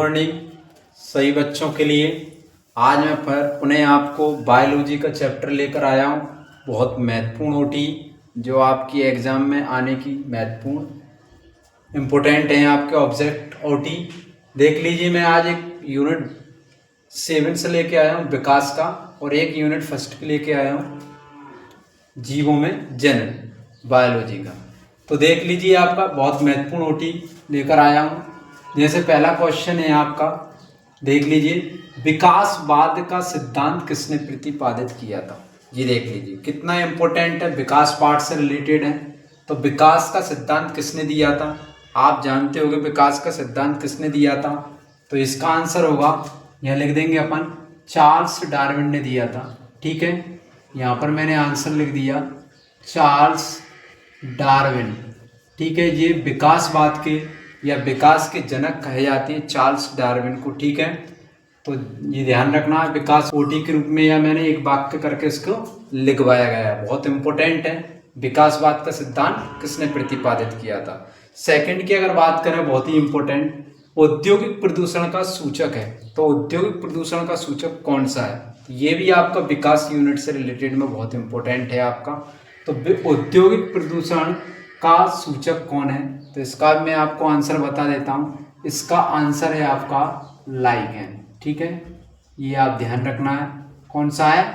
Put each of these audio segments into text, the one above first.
Morning सही बच्चों के लिए। आज मैं फिर पुनः आपको बायोलॉजी का चैप्टर लेकर आया हूँ। बहुत महत्वपूर्ण ओटी जो आपकी एग्ज़ाम में आने की महत्वपूर्ण इम्पोर्टेंट है आपके ऑब्जेक्ट ओटी। देख लीजिए, मैं आज एक यूनिट 7 से लेके आया हूँ विकास का, और एक यूनिट फर्स्ट के लेके आया हूँ जीवों में जनन बायोलॉजी का। तो देख लीजिए, आपका बहुत महत्वपूर्ण ओटी लेकर आया हूँ। जैसे पहला क्वेश्चन है आपका, देख लीजिए, विकासवाद का सिद्धांत किसने प्रतिपादित किया था। ये देख लीजिए कितना इम्पोर्टेंट है, विकास पाठ से रिलेटेड है। तो विकास का सिद्धांत किसने दिया था, आप जानते होंगे विकास का सिद्धांत किसने दिया था। तो इसका आंसर होगा, यहाँ लिख देंगे अपन, चार्ल्स डार्विन ने दिया था। ठीक है, यहाँ पर मैंने आंसर लिख दिया चार्ल्स डार्विन। ठीक है, ये विकासवाद के या विकास के जनक कहे जाते हैं चार्ल्स डार्विन को। ठीक है, तो ये ध्यान रखना है, विकास ओटी के रूप में या मैंने एक वाक्य करके इसको लिखवाया गया है, बहुत इंपॉर्टेंट है। विकासवाद का सिद्धांत किसने प्रतिपादित किया था। सेकंड की अगर बात करें, बहुत ही इंपॉर्टेंट, औद्योगिक प्रदूषण का सूचक है। तो औद्योगिक प्रदूषण का सूचक कौन सा है, ये भी आपका विकास यूनिट से रिलेटेड में बहुत इंपॉर्टेंट है आपका। तो औद्योगिक प्रदूषण का सूचक कौन है, तो इसका मैं आपको आंसर बता देता हूँ। इसका आंसर है आपका लाइगेन। ठीक है, ये आप ध्यान रखना है, कौन सा है,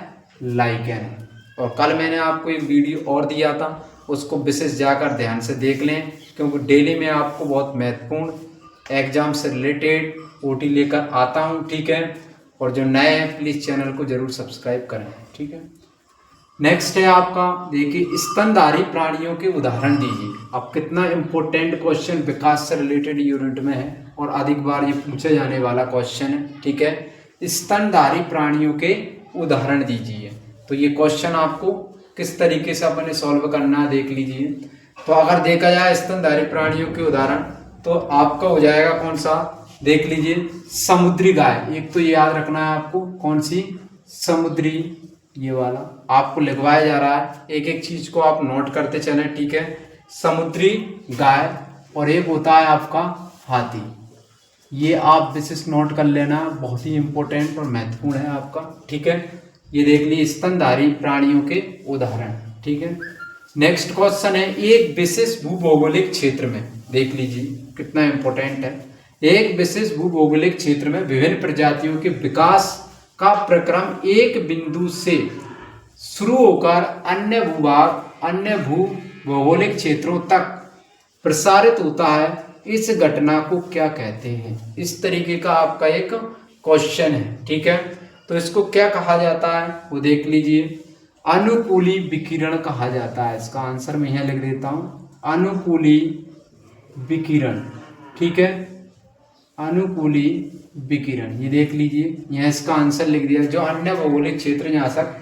लाइगेन। और कल मैंने आपको एक वीडियो और दिया था, उसको विशेष जाकर ध्यान से देख लें, क्योंकि डेली मैं आपको बहुत महत्वपूर्ण एग्जाम से रिलेटेड ओटी लेकर आता हूँ। ठीक है, और जो नए हैं प्लीज़ चैनल को जरूर सब्सक्राइब करें। ठीक है, नेक्स्ट है आपका, देखिए, स्तनधारी प्राणियों के उदाहरण दीजिए। अब कितना इंपॉर्टेंट क्वेश्चन विकास से रिलेटेड यूनिट में है और अधिक बार ये पूछे जाने वाला क्वेश्चन है। ठीक है, स्तनधारी प्राणियों के उदाहरण दीजिए। तो ये क्वेश्चन आपको किस तरीके से अपने सॉल्व करना है, देख लीजिए। तो अगर देखा जाए स्तनधारी प्राणियों के उदाहरण, तो आपका हो जाएगा कौन सा, देख लीजिए, समुद्री गाय। एक तो ये याद रखना है आपको, कौन सी, समुद्री, ये वाला आपको लिखवाया जा रहा है, एक एक चीज को आप नोट करते चले। ठीक है, समुद्री गाय, और एक होता है आपका हाथी। ये आप विशेष नोट कर लेना, बहुत ही इंपॉर्टेंट और महत्वपूर्ण है आपका। ठीक है, ये देख लीजिए स्तनधारी प्राणियों के उदाहरण। ठीक है, नेक्स्ट क्वेश्चन है, एक विशेष भूभौगोलिक क्षेत्र में, देख लीजिए कितना इंपॉर्टेंट है, एक विशेष भूभौगोलिक क्षेत्र में विभिन्न प्रजातियों के विकास का प्रक्रम एक बिंदु से शुरू होकर अन्य भूभौगोलिक क्षेत्रों तक प्रसारित होता है, इस घटना को क्या कहते हैं। इस तरीके का आपका एक क्वेश्चन है। ठीक है, तो इसको क्या कहा जाता है, वो देख लीजिए, अनुकूली विकिरण कहा जाता है। इसका आंसर मैं यहाँ लिख देता हूँ, अनुकूली विकिरण। ठीक है, अनुकूली विकिरण, ये देख लीजिए, यहाँ इसका आंसर लिख दिया। जो अन्य भौगोलिक क्षेत्र जहाँ तक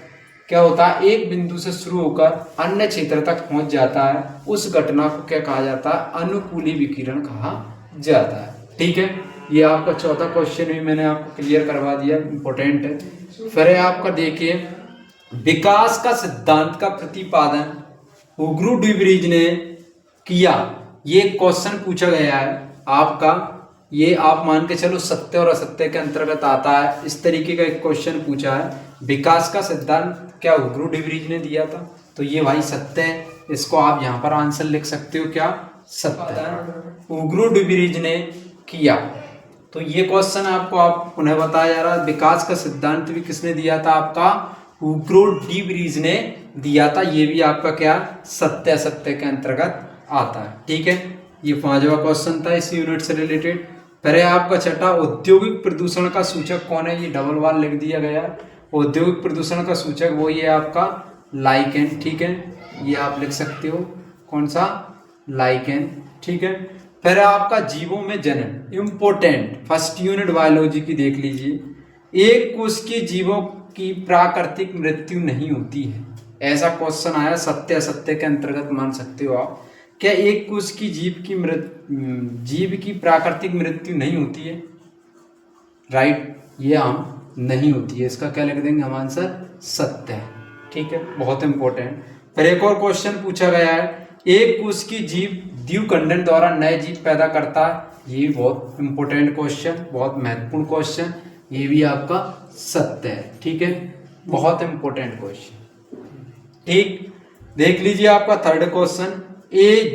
क्या होता है, एक बिंदु से शुरू होकर अन्य क्षेत्र तक पहुंच जाता है, उस घटना को क्या कहा जाता है, अनुकूली विकिरण कहा जाता है। ठीक है, ये आपका चौथा क्वेश्चन भी मैंने आपको क्लियर करवा दिया, इंपॉर्टेंट है। फिर आपका देखिए, विकास का सिद्धांत का प्रतिपादन हुग्रू डिब्रीज ने किया। ये क्वेश्चन पूछा गया है आपका, ये आप मान के चलो सत्य और असत्य के अंतर्गत आता है। इस तरीके का एक क्वेश्चन पूछा है, विकास का सिद्धांत क्या हुग्रू डिब्रीज ने दिया था, तो ये भाई सत्य है। इसको आप यहाँ पर आंसर लिख सकते हो, क्या, सत्य, हुग्रू डिब्रीज ने किया। तो ये क्वेश्चन आपको आप पुनः बताया जा रहा है, विकास का सिद्धांत भी किसने दिया था, आपका हुग्रू डिब्रीज ने दिया था। ये भी आपका क्या, सत्य असत्य के अंतर्गत आता है। ठीक है, ये 5वां क्वेश्चन था इस यूनिट से रिलेटेड। फिर आपका छठा, औद्योगिक प्रदूषण का सूचक कौन है, ये डबल बार लिख दिया गया। औद्योगिक प्रदूषण का सूचक वही है आपका लाइकेन। ठीक है, ये आप लिख सकते हो, कौन सा, लाइकेन। ठीक है, फिर आपका जीवों में जनन, इंपॉर्टेंट, फर्स्ट यूनिट बायोलॉजी की देख लीजिए, एक कोश के जीवों की प्राकृतिक मृत्यु नहीं होती है। ऐसा क्वेश्चन आया, सत्य असत्य के अंतर्गत मान सकते हो आप। क्या एक कोश की जीव की प्राकृतिक मृत्यु नहीं होती है, राइट, ये हम नहीं होती है। इसका क्या लिख देंगे हम आंसर, सत्य है। ठीक है, बहुत इंपॉर्टेंट। फिर एक और क्वेश्चन पूछा गया है, एक कोश की जीव द्विखंडन द्वारा नए जीव पैदा करता है, ये बहुत इंपॉर्टेंट क्वेश्चन, बहुत महत्वपूर्ण क्वेश्चन, ये भी आपका सत्य है। ठीक है, बहुत इंपॉर्टेंट क्वेश्चन। ठीक, देख लीजिए आपका थर्ड क्वेश्चन।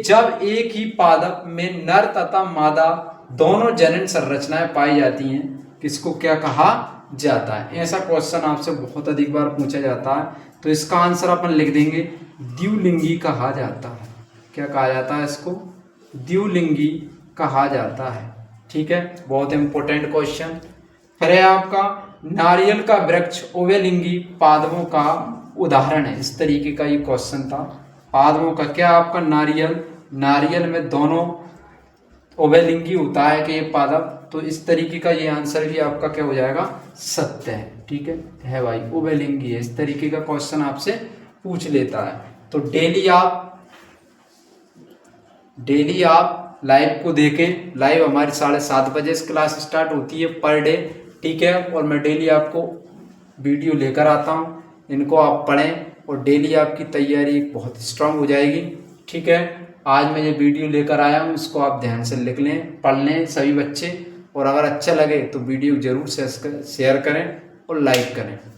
जब एक ही पादप में नर तथा मादा दोनों जनन संरचनाएं पाई जाती हैं, किसको क्या कहा जाता है? ऐसा क्वेश्चन आपसे बहुत अधिक बार पूछा जाता है, तो इसका आंसर अपन लिख देंगे द्विलिंगी कहा जाता है। क्या कहा जाता है इसको? द्विलिंगी कहा जाता है। ठीक है, बहुत इंपॉर्टेंट क्वेश्चन। फिर है आपका नारियल का वृक्ष उभयलिंगी पादपों का उदाहरण है। इस तरीके का ये क्वेश्चन था। पादपों का क्या आपका नारियल में दोनों उभयलिंगी होता है कि ये पादप, तो इस तरीके का ये आंसर भी आपका क्या हो जाएगा? सत्य है। ठीक है भाई, उभयलिंगी है। इस तरीके का क्वेश्चन आपसे पूछ लेता है। तो डेली आप लाइव को देखें। लाइव हमारी 7:30 बजे से क्लास स्टार्ट होती है पर डे। ठीक है, और मैं डेली आपको वीडियो लेकर आता हूँ, इनको आप पढ़ें और डेली आपकी तैयारी बहुत स्ट्रांग हो जाएगी। ठीक है, आज मैं ये वीडियो लेकर आया हूँ, इसको आप ध्यान से लिख लें, पढ़ लें सभी बच्चे, और अगर अच्छा लगे तो वीडियो जरूर शेयर करें और लाइक करें।